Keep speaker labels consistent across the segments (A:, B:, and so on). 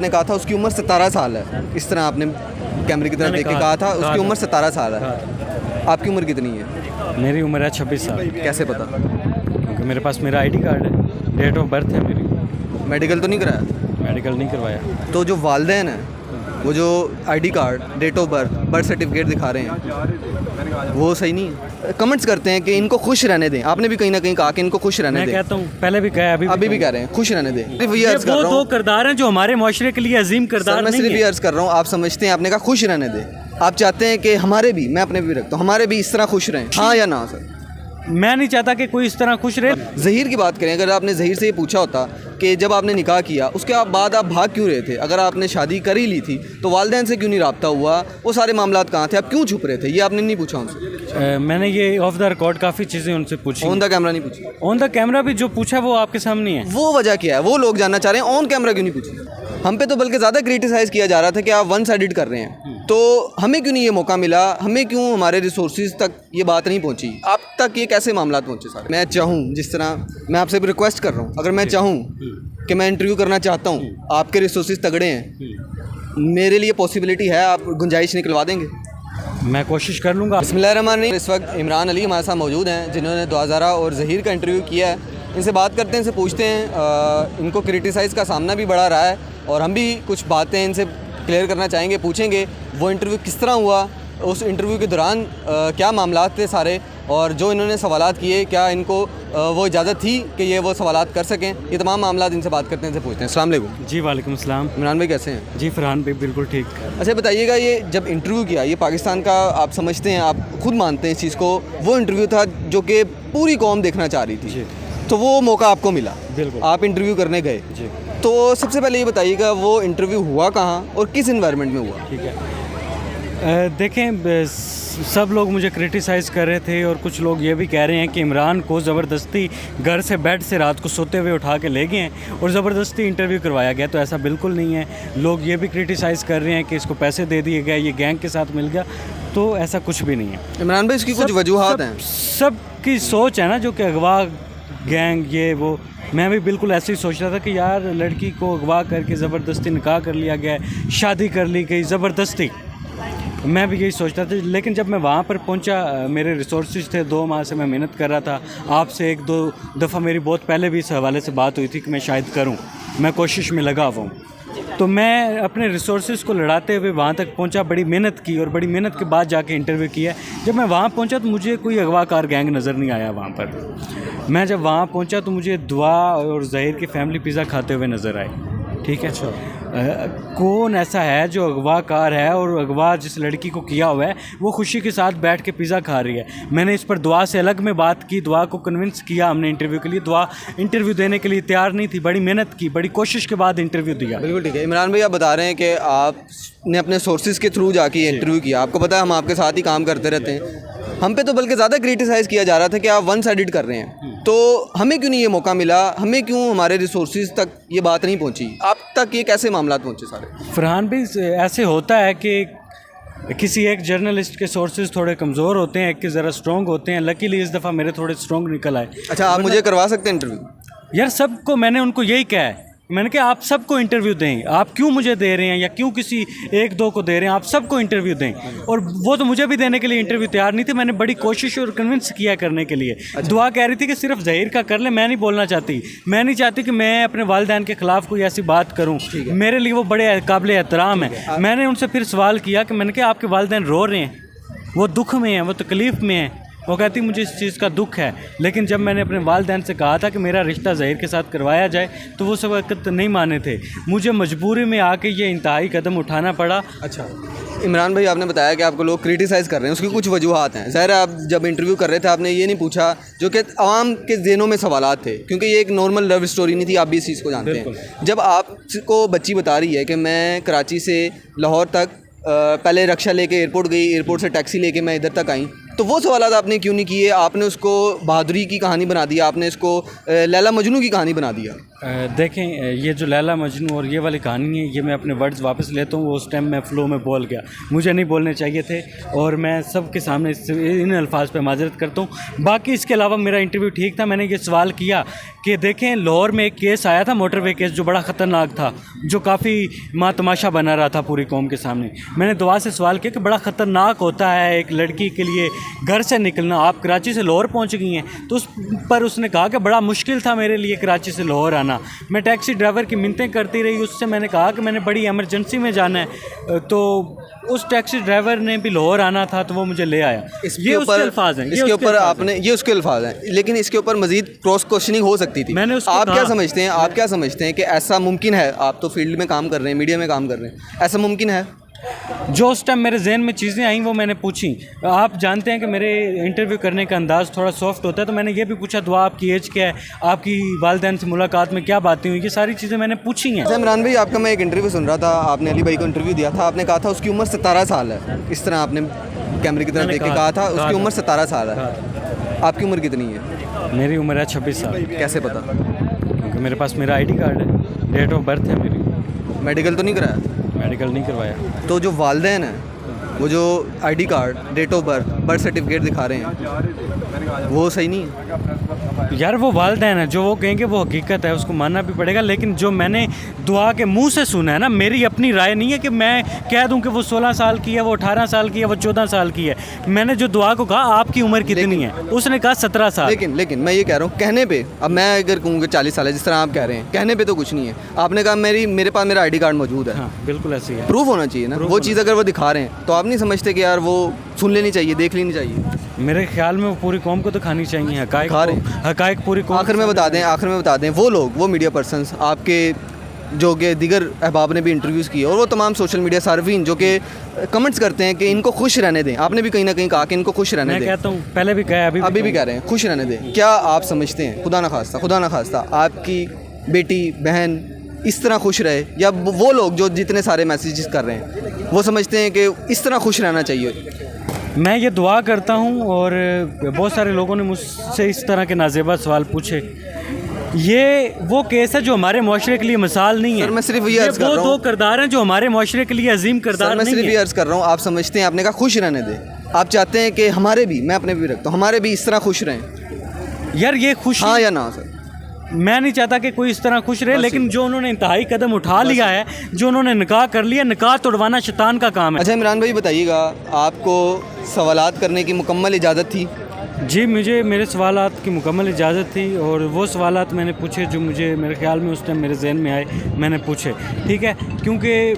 A: आपने कहा था उसकी उम्र 17 साल है, इस तरह आपने कैमरे की तरफ देख के कहा था उसकी उम्र 17 साल है। आपकी उम्र कितनी है?
B: मेरी उम्र है 26 साल।
A: कैसे पता?
B: क्योंकि मेरे पास मेरा आईडी कार्ड है, डेट ऑफ बर्थ है मेरी।
A: मेडिकल तो नहीं कराया?
B: मेडिकल नहीं करवाया।
A: तो जो वालिदैन हैं वो जो ID card, date of birth certificate दिखा रहे हैं वो सही नहीं है। कमेंट्स करते हैं कि इनको खुश रहने दें। आपने भी कहीं ना कहीं कहा कि इनको खुश रहने
B: मैं
A: दें।
B: कहता हूँ, पहले भी कहा, अभी
A: भी कह रहे हैं खुश रहने दें। सिर्फ ये अर्ज कर
B: वो
A: रहा
B: दो
A: हूँ,
B: किरदार हैं जो हमारे मुआशरे के लिए अजीम किरदार
A: मैं
B: नहीं
A: सिर्फ
B: है।
A: ये अर्ज कर रहा हूँ, आप समझते हैं, आपने कहा खुश रहने दें, आप चाहते हैं कि हमारे भी, मैं अपने भी रखता हूँ, हमारे भी इस तरह खुश रहें, हाँ या ना सर?
B: मैं नहीं चाहता कि कोई इस तरह खुश रहे।
A: ज़हीर की बात करें, अगर आपने ज़हीर से ये पूछा होता कि जब आपने निकाह किया उसके बाद आप भाग क्यों रहे थे, अगर आपने शादी कर ही ली थी तो वालिदैन से क्यों नहीं रब्ता हुआ, वो सारे मामलात कहाँ थे, आप क्यों छुप रहे थे, ये आपने नहीं पूछा उनसे?
B: मैंने ये ऑफ द रिकॉर्ड काफ़ी चीज़ें उनसे पूछी।
A: ऑन द कैमरा नहीं पूछी?
B: ऑन द कैमरा भी जो पूछा वो आपके सामने है।
A: वो वजह क्या है, वो लोग जानना चाह रहे हैं, ऑन कैमरा क्यों नहीं पूछी? हम पे तो बल्कि ज़्यादा क्रिटिसाइज़ किया जा रहा था कि आप वन साइडेड कर रहे हैं, तो हमें क्यों नहीं ये मौका मिला, हमें क्यों हमारे रिसोर्सेज तक ये बात नहीं पहुंची, आप तक ये कैसे मामलात पहुंचे सारे? मैं चाहूँ, जिस तरह मैं आपसे भी रिक्वेस्ट कर रहा हूँ, अगर मैं चाहूँ कि मैं इंटरव्यू करना चाहता हूँ, आपके रिसोर्सेज तगड़े हैं, मेरे लिए पॉसिबिलिटी है, आप गुंजाइश निकलवा देंगे?
B: मैं कोशिश कर लूँगा।
A: बिस्मिल्लाहिर्रहमानिर्रहीम। इस वक्त इमरान अली हमारे साथ मौजूद हैं जिन्होंने दुआज़ारा और ज़हीर का इंटरव्यू किया है। इनसे बात करते हैं, इनसे पूछते हैं, इनको क्रिटिसाइज़ का सामना भी बड़ा रहा है और हम भी कुछ बातें इनसे क्लियर करना चाहेंगे, पूछेंगे वो इंटरव्यू किस तरह हुआ, उस इंटरव्यू के दौरान क्या मामलात थे सारे, और जो इन्होंने सवालात किए क्या इनको वो इजाज़त थी कि ये वो सवालात कर सकें, ये तमाम मामलात इनसे बात करते हैं, इनसे पूछते हैं। अस्सलाम वालेकुम।
B: जी वालेकुम सलाम।
A: इमरान भाई कैसे हैं?
B: जी फरहान भाई बिल्कुल ठीक।
A: अच्छा बताइएगा, ये जब इंटरव्यू किया, ये पाकिस्तान का आप समझते हैं, आप खुद मानते हैं इस चीज़ को, वो इंटरव्यू था जो कि पूरी कौम देखना चाह रही थी, तो वो मौका आपको मिला,
B: बिल्कुल,
A: आप इंटरव्यू करने गए
B: जी।
A: तो सबसे पहले ये बताइएगा वो इंटरव्यू हुआ कहाँ और किस इन्वायरमेंट में हुआ?
B: ठीक है, देखें सब लोग मुझे क्रिटिसाइज़ कर रहे थे और कुछ लोग ये भी कह रहे हैं कि इमरान को ज़बरदस्ती घर से बेड से रात को सोते हुए उठा के ले गए हैं और ज़बरदस्ती इंटरव्यू करवाया गया, तो ऐसा बिल्कुल नहीं है। लोग ये भी क्रिटिसाइज़ कर रहे हैं कि इसको पैसे दे दिए गए, ये गैंग के साथ मिल गया, तो ऐसा कुछ भी नहीं है।
A: इमरान भाई इसकी कुछ वजूहात हैं?
B: सब की सोच है ना, जो कि अगवा गैंग ये वो, मैं भी बिल्कुल ऐसे ही सोच रहा था कि यार लड़की को अगवा करके ज़बरदस्ती निकाह कर लिया गया, शादी कर ली गई ज़बरदस्ती, मैं भी यही सोचता था। लेकिन जब मैं वहाँ पर पहुँचा, मेरे रिसोर्सेज थे, 2 माह से मैं मेहनत कर रहा था। आपसे 1-2 दफ़ा मेरी बहुत पहले भी इस हवाले से बात हुई थी कि मैं शायद करूँ, मैं कोशिश में लगा हुआ हूँ, तो मैं अपने रिसोर्सेज को लड़ाते हुए वहाँ तक पहुँचा, बड़ी मेहनत की और बड़ी मेहनत के बाद जाके इंटरव्यू किया। जब मैं वहाँ पहुँचा तो मुझे कोई अगवाकार गैंग नज़र नहीं आया वहाँ पर। मैं जब वहाँ पहुँचा तो मुझे दुआ और ज़हीर की फैमिली पिज़्ज़ा खाते हुए नज़र आए। ठीक है, कौन ऐसा है जो अगवाकार है और अगवा जिस लड़की को किया हुआ है वो खुशी के साथ बैठ के पिज़्ज़ा खा रही है? मैंने इस पर दुआ से अलग में बात की, दुआ को कन्विंस किया हमने इंटरव्यू के लिए। दुआ इंटरव्यू देने के लिए तैयार नहीं थी, बड़ी मेहनत की, बड़ी कोशिश के बाद इंटरव्यू दिया।
A: बिल्कुल ठीक है। इमरान भाई आप बता रहे हैं कि आपने अपने सोर्सेज के थ्रू जाके इंटरव्यू किया, आपको पता है हम आपके साथ ही काम करते रहते हैं, हम पे तो बल्कि ज़्यादा क्रिटिसाइज़ किया जा रहा था कि आप वन साइडेड कर रहे हैं, तो हमें क्यों नहीं ये मौका मिला, हमें क्यों हमारे रिसोर्सेज तक ये बात नहीं पहुंची, आप तक ये कैसे मामलात पहुंचे सारे?
B: फरहान भी ऐसे होता है कि किसी एक जर्नलिस्ट के सोर्सेज थोड़े कमज़ोर होते हैं, एक के ज़रा स्ट्रॉन्ग होते हैं। लकीली इस दफ़ा मेरे थोड़े स्ट्रॉन्ग निकल आए।
A: अच्छा, आप मुझे करवा सकते हैं इंटरव्यू?
B: यार सबको मैंने उनको यही कहा है, मैंने कहा आप सबको इंटरव्यू दें, आप क्यों मुझे दे रहे हैं या क्यों किसी 1-2 को दे रहे हैं, आप सबको इंटरव्यू दें। और वो तो मुझे भी देने के लिए इंटरव्यू तैयार नहीं थे, मैंने बड़ी कोशिश और कन्विंस किया करने के लिए। अच्छा। दुआ कह रही थी कि सिर्फ ज़हीर का कर ले, मैं नहीं बोलना चाहती, मैं नहीं चाहती कि मैं अपने वालिदैन के ख़िलाफ़ कोई ऐसी बात करूँ, मेरे लिए वो बड़े काबिल एहतराम है। मैंने उनसे फिर सवाल किया कि मैंने कहा आपके वालिदैन रो रहे हैं, वो दुख में हैं, वो तकलीफ़ में हैं। वो कहती मुझे इस चीज़ का दुख है, लेकिन जब मैंने अपने वालिदैन से कहा था कि मेरा रिश्ता ज़हीर के साथ करवाया जाए तो वो सब वक्त नहीं माने थे, मुझे मजबूरी में आके ये इंतहाई कदम उठाना पड़ा।
A: अच्छा इमरान भाई, आपने बताया कि आपको लोग क्रिटिसाइज़ कर रहे हैं, उसकी कुछ वजूहात हैं। ज़ाहिर है आप जब इंटरव्यू कर रहे थे आपने ये नहीं पूछा जो कि आवाम के ज़हनों में सवालात थे, क्योंकि ये एक नॉर्मल लव स्टोरी नहीं थी, आप भी इस चीज़ को जानते हैं। जब आपको बच्ची बता रही है कि मैं कराची से लाहौर तक पहले रक्षा लेके एयरपोर्ट गई, एयरपोर्ट से टैक्सी लेके मैं इधर तक आई, तो वो सवाल आपने क्यों नहीं किए? आपने उसको बहादुरी की कहानी बना दिया, आपने इसको लैला मजनू की कहानी बना दिया।
B: देखें, ये जो लैला मजनू और ये वाली कहानी है, ये मैं अपने वर्ड्स वापस लेता हूँ। वो उस टाइम मैं फ़्लो में बोल गया, मुझे नहीं बोलने चाहिए थे, और मैं सबके सामने इन अल्फाज पे माजरत करता हूँ। बाकी इसके अलावा मेरा इंटरव्यू ठीक था। मैंने ये सवाल किया कि देखें, लाहौर में एक केस आया था, मोटरवे केस, जो बड़ा ख़तरनाक था, जो काफ़ी मातमाशा बना रहा था पूरी कौम के सामने। मैंने दुआ से सवाल किया कि बड़ा ख़तरनाक होता है एक लड़की के लिए घर से निकलना। आप कराची से लाहौर पहुँच गई हैं, तो उस पर उसने कहा कि बड़ा मुश्किल था मेरे लिए कराची से लाहौर आना। मैं टैक्सी ड्राइवर की मिन्नतें करती रही, उससे मैंने कहा कि मैंने बड़ी इमरजेंसी में जाना है, तो उस टैक्सी ड्राइवर ने भी लाहौर आना था, तो वो मुझे ले आया। ये उसके अल्फाज हैं,
A: इसके ऊपर आपने, ये उसके अल्फाज हैं, लेकिन इसके ऊपर मजीद क्रॉस क्वेश्चनिंग हो सकती थी।
B: मैंने
A: आप क्या समझते हैं, आप क्या समझते हैं कि ऐसा मुमकिन है? आप तो फील्ड में काम कर रहे हैं, मीडिया में काम कर रहे हैं, ऐसा मुमकिन है?
B: जो उस टाइम मेरे जहन में चीज़ें आई वो मैंने पूछी। आप जानते हैं कि मेरे इंटरव्यू करने का अंदाज़ थोड़ा सॉफ्ट होता है, तो मैंने ये भी पूछा, दुआ आपकी एज क्या है, आपकी वालिदैन से मुलाकात में क्या बातें हुई, ये सारी चीज़ें मैंने पूछी हैं।
A: इमरान भाई, आपका मैं एक इंटरव्यू सुन रहा था, आपने अली भाई को इंटरव्यू दिया था, आपने कहा था उसकी उम्र 17 साल है। इस तरह आपने कैमरे की तरफ देख के कहा था उसकी उम्र 17 साल है। आपकी उम्र कितनी है?
B: मेरी उम्र है 26 साल।
A: कैसे पता?
B: क्योंकि मेरे पास मेरा ID कार्ड है, डेट ऑफ बर्थ है मेरी।
A: मेडिकल तो नहीं कराया?
B: मेडिकल नहीं करवाया।
A: तो जो वालिदैन हैं, वो जो ID card, date of birth certificate दिखा रहे हैं, वो सही नहीं है
B: यार? वो वालिदैन है, जो वो कहेंगे वो हकीकत है, उसको मानना भी पड़ेगा। लेकिन जो मैंने दुआ के मुंह से सुना है ना, मेरी अपनी राय नहीं है कि मैं कह दूं कि वो 16 साल की है, वो 18 साल की है, वो 14 साल की है। मैंने जो दुआ को कहा आपकी उम्र कितनी है, उसने कहा 17 साल।
A: लेकिन मैं ये कह रहा हूँ, कहने पे, अब मैं अगर कहूँ कि 40 साल है जिस तरह आप कह रहे हैं, कहने पे तो कुछ नहीं है। आपने कहा मेरे पास मेरा ID कार्ड मौजूद है।
B: हाँ, बिल्कुल ऐसे ही है।
A: प्रूफ होना चाहिए ना, वो चीज़ अगर वो दिखा रहे हैं तो आप नहीं समझते कि यार वो सुन लेनी चाहिए, देख लेनी चाहिए?
B: मेरे ख्याल में वो पूरी कौम को दिखानी चाहिए हकायक पूरी कौम।
A: आखिर में बता दें वो लोग, वो मीडिया पर्सन्स आपके जो कि दीगर अहबाब ने भी इंटरव्यूज़ किए, और वो तमाम सोशल मीडिया सार्फिन जो कि कमेंट्स करते हैं कि इनको खुश रहने दें। आपने भी कहीं ना कहीं कहा कि इनको खुश रहने दें।
B: मैं कहता हूँ, पहले भी कहा, अभी भी
A: कह रहे हैं खुश रहने दें। क्या आप समझते हैं, खुदा ना खास्ता आपकी बेटी बहन इस तरह खुश रहे, या वो लोग जो जितने सारे मैसेजेस कर रहे हैं वो समझते हैं कि इस तरह खुश रहना चाहिए?
B: मैं ये दुआ करता हूँ, और बहुत सारे लोगों ने मुझसे इस तरह के नाज़ेबा सवाल पूछे। ये वो केस है जो हमारे माशरे के लिए मिसाल नहीं है।
A: सर, मैं सिर्फ ये अर्ज़ कर रहा हूँ,
B: दो किरदार हैं जो हमारे माशरे के लिए अजीम किरदार नहीं है।
A: मैं सिर्फ ये अर्ज़ कर रहा हूँ, आप समझते हैं, आपने कहा खुश रहने दें, आप चाहते हैं कि हमारे भी, मैं अपने भी रखता हूँ, हमारे भी इस तरह खुश रहें?
B: यार ये खुश,
A: हाँ या ना सर?
B: मैं नहीं चाहता कि कोई इस तरह खुश रहे, लेकिन जो उन्होंने इंतहाई कदम उठा लिया है, जो उन्होंने निकाह कर लिया, निकाह तोड़वाना शैतान का काम है।
A: अच्छा इमरान भाई बताइएगा, आपको सवालात करने की मुकम्मल इजाज़त थी?
B: जी, मुझे मेरे सवालात की मुकम्मल इजाज़त थी, और वो सवालात मैंने पूछे जो मुझे मेरे ख्याल में उस टाइम मेरे जहन में आए, मैंने पूछे। ठीक है, क्योंकि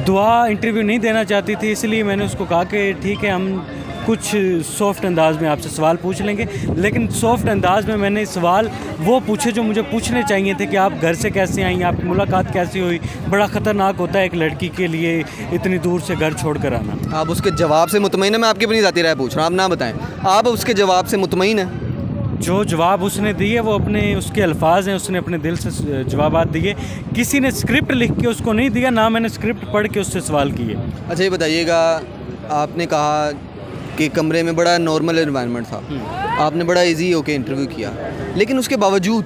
B: दुआ इंटरव्यू नहीं देना चाहती थी, इसलिए मैंने उसको कहा कि ठीक है, हम कुछ सॉफ्ट अंदाज़ में आपसे सवाल पूछ लेंगे। लेकिन सॉफ्ट अंदाज़ में मैंने सवाल वो पूछे जो मुझे पूछने चाहिए थे, कि आप घर से कैसे आई, आपकी मुलाकात कैसी हुई। बड़ा ख़तरनाक होता है एक लड़की के लिए इतनी दूर से घर छोड़ कर आना।
A: आप उसके जवाब से मुतमईन है? मैं आपकी अपनी ज़ाती राय पूछ रहा हूँ, आप ना बताएं, आप उसके जवाब से मुतमईन हैं?
B: जो जवाब उसने दिए वो अपने, उसके अल्फाज हैं, उसने अपने दिल से जवाबात दिए। किसी ने स्क्रिप्ट लिख के उसको नहीं दिया, ना मैंने स्क्रिप्ट पढ़ के उससे सवाल किए।
A: अच्छा ये बताइएगा, आपने कहा कि कमरे में बड़ा नॉर्मल एनवायरनमेंट था, आपने बड़ा इजी होके इंटरव्यू किया, लेकिन उसके बावजूद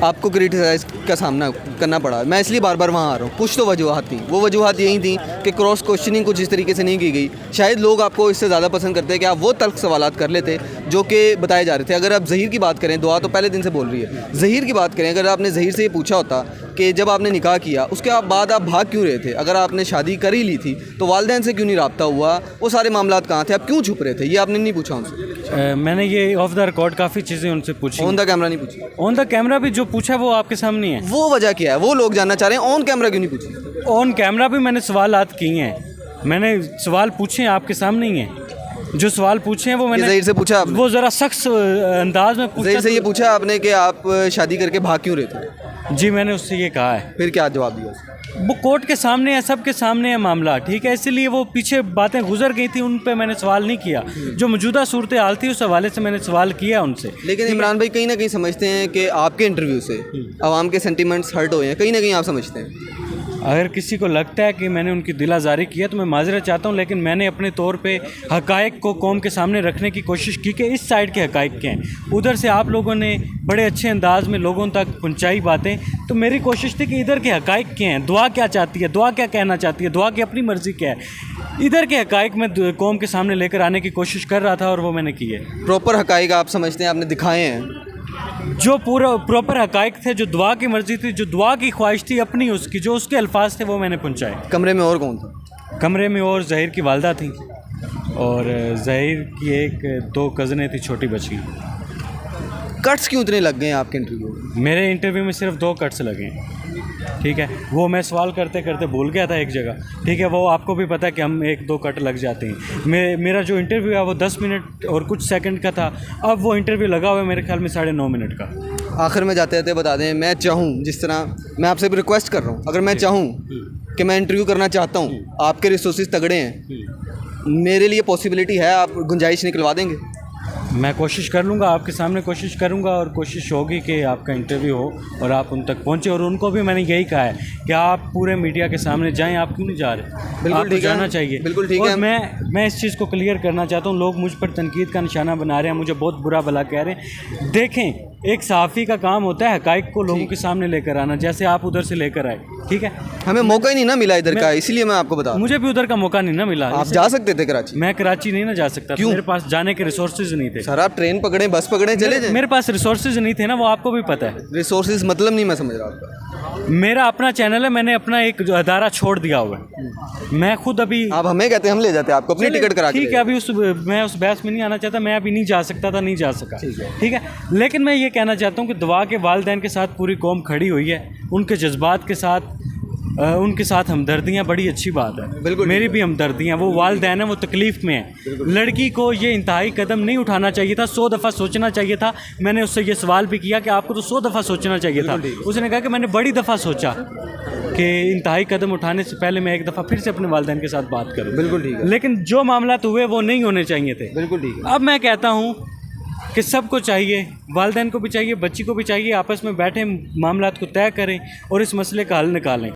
A: आपको क्रिटिसाइज़ का सामना करना पड़ा। मैं इसलिए बार बार वहाँ आ रहा हूँ, कुछ तो वजूहत थी, वो वजूहत यही थी कि क्रॉस क्वेश्चनिंग कुछ इस तरीके से नहीं की गई। शायद लोग आपको इससे ज़्यादा पसंद करते हैं कि आप वो तल्ख सवालात कर लेते जो कि बताए जा रहे थे। अगर आप ज़हीर की बात करें, दुआ तो पहले दिन से बोल रही है, ज़हीर की बात करें, अगर आपने ज़हीर से ये पूछा होता कि जब आपने निकाह किया उसके बाद आप भाग क्यों रहे थे, अगर आपने शादी कर ही ली थी तो वालिदैन से क्यों नहीं रब्ता हुआ, वो सारे मामलात कहाँ थे, आप क्यों छुप रहे थे, ये आपने नहीं पूछा उनसे?
B: मैंने ये ऑफ द रिकॉर्ड काफ़ी चीज़ें उनसे पूछी।
A: ऑन द कैमरा नहीं पूछी?
B: ऑन द कैमरा भी जो पूछा वो आपके सामने है।
A: वो वजह क्या है, वो लोग जानना चाह रहे हैं, ऑन कैमरा क्यों नहीं पूछी?
B: ऑन कैमरा भी मैंने सवालात किए हैं, मैंने सवाल पूछे हैं, आपके सामने ही हैं। जो सवाल पूछे हैं वो मैंने
A: ज़हीर से पूछा आपने?
B: वो ज़रा सख्त अंदाज में पूछा।
A: ज़हीर से ये पूछा आपने कि आप शादी करके भाग क्यों रहे थे?
B: जी, मैंने उससे ये कहा है।
A: फिर क्या जवाब दिया?
B: वो कोर्ट के सामने है, सबके सामने है मामला, ठीक है, इसलिए वो पीछे बातें गुजर गई थी, उन पे मैंने सवाल नहीं किया। जो मौजूदा सूरत हाल थी उस हवाले से मैंने सवाल किया उनसे।
A: लेकिन इमरान भाई कहीं ना कहीं समझते हैं कि आपके इंटरव्यू से आवाम के सेंटिमेंट्स हर्ट हुए हैं, कहीं ना कहीं आप समझते हैं?
B: अगर किसी को लगता है कि मैंने उनकी दिल आज़ारी की है तो मैं माजरत चाहता हूँ, लेकिन मैंने अपने तौर पे हक़ाइक़ को कौम के सामने रखने की कोशिश की कि इस साइड के हक़ाइक़ क्या हैं। उधर से आप लोगों ने बड़े अच्छे अंदाज़ में लोगों तक पहुँचाई बातें, तो मेरी कोशिश थी कि इधर के हक़ाइक़ क्या हैं, दुआ क्या चाहती है, दुआ क्या कहना चाहती है, दुआ की अपनी मर्ज़ी क्या है, इधर के हक़ाइक़ में कौम के सामने लेकर आने की कोशिश कर रहा था और वो मैंने की है।
A: प्रॉपर हक़ाइक़ आप समझते हैं आपने दिखाए हैं?
B: जो पूरा प्रॉपर हक़ाइक़ थे, जो दुआ की मर्ज़ी थी, जो दुआ की ख्वाहिश थी अपनी, उसकी जो उसके अल्फाज थे वो मैंने पहुँचाए।
A: कमरे में और कौन था?
B: कमरे में और ज़हीर की वालदा थी और ज़हीर की एक 2 कज़नें थी, छोटी बच्ची।
A: कट्स क्यों इतने लग गए हैं आपके इंटरव्यू में?
B: मेरे इंटरव्यू में सिर्फ 2 कट्स लगे हैं, ठीक है। वो मैं सवाल करते करते भूल गया था एक जगह, ठीक है। वो आपको भी पता है कि हम 1-2 कट लग जाते हैं। मेरा जो इंटरव्यू है वो 10 मिनट और कुछ सेकंड का था, अब वो इंटरव्यू लगा हुआ है मेरे ख्याल में 9.5 मिनट का।
A: आखिर में जाते जाते बता दें, मैं चाहूँ, जिस तरह मैं आपसे भी रिक्वेस्ट कर रहा हूँ, अगर मैं चाहूँ कि मैं इंटरव्यू करना चाहता हूँ, आपके रिसोर्सेज तगड़े हैं, मेरे लिए पॉसिबिलिटी है, आप गुंजाइश निकलवा देंगे?
B: मैं कोशिश कर लूँगा, आपके सामने कोशिश करूँगा और कोशिश होगी कि आपका इंटरव्यू हो और आप उन तक पहुँचे। और उनको भी मैंने यही कहा है कि आप पूरे मीडिया के सामने जाएं, आप क्यों नहीं जा रहे?
A: बिल्कुल ठीक है,
B: जाना चाहिए।
A: बिल्कुल ठीक है।
B: और मैं इस चीज़ को क्लियर करना चाहता हूँ, लोग मुझ पर तनकीद का निशाना बना रहे हैं, मुझे बहुत बुरा भला कह रहे हैं। देखें, एक सहाफ़ी का काम होता है हक़ाइक़ को लोगों के सामने लेकर आना, जैसे आप उधर से लेकर आए, ठीक है।
A: हमें मौका ही नहीं ना मिला इधर का, इसीलिए मैं आपको बता।
B: मुझे भी उधर का मौका नहीं ना मिला।
A: आप जा सकते थे कराची?
B: मैं कराची नहीं ना जा सकता,
A: क्यों?
B: मेरे पास जाने के रिसोर्सेज नहीं थे।
A: सर आप ट्रेन पकड़े, बस पकड़े, चले जाए।
B: मेरे पास रिसोर्सेज नहीं थे ना, वो आपको भी पता है।
A: रिसोर्सेज मतलब नहीं मैं समझ रहा आपका।
B: मेरा अपना चैनल है, मैंने अपना एक जो अदारा छोड़ दिया हुआ है। मैं खुद अभी,
A: आप हमें कहते हैं हम ले जाते हैं आपको अपनी टिकट करा के।
B: ठीक है, अभी मैं उस बहस में नहीं आना चाहता, मैं अभी नहीं जा सकता था, नहीं जा सका, ठीक है। लेकिन मैं ये कहना चाहता हूँ कि दुआ के वालिदैन के साथ पूरी कौम खड़ी हुई है, उनके जज्बात के साथ उनके साथ हमदर्दियाँ बड़ी अच्छी बात है।
A: बिल्कुल,
B: मेरी भी हमदर्दियाँ, वो वालिदैन है, वो तकलीफ़ में है। लड़की को ये इंतहाई कदम नहीं उठाना चाहिए था, 100 दफ़ा सोचना चाहिए था। मैंने उससे ये सवाल भी किया कि आपको तो 100 दफ़ा सोचना चाहिए था। उसने कहा कि मैंने बड़ी दफ़ा सोचा कि इंतहाई कदम उठाने से पहले मैं एक दफ़ा फिर से अपने वालिदैन के साथ बात करूँ।
A: बिल्कुल ठीक है।
B: लेकिन जो मामला हुए वो नहीं होने चाहिए थे।
A: बिल्कुल ठीक है।
B: अब मैं कहता हूँ कि सबको चाहिए, वालिदैन को भी चाहिए, बच्ची को भी चाहिए, आपस में बैठे मामलात को तय करें और इस मसले का हल निकालें।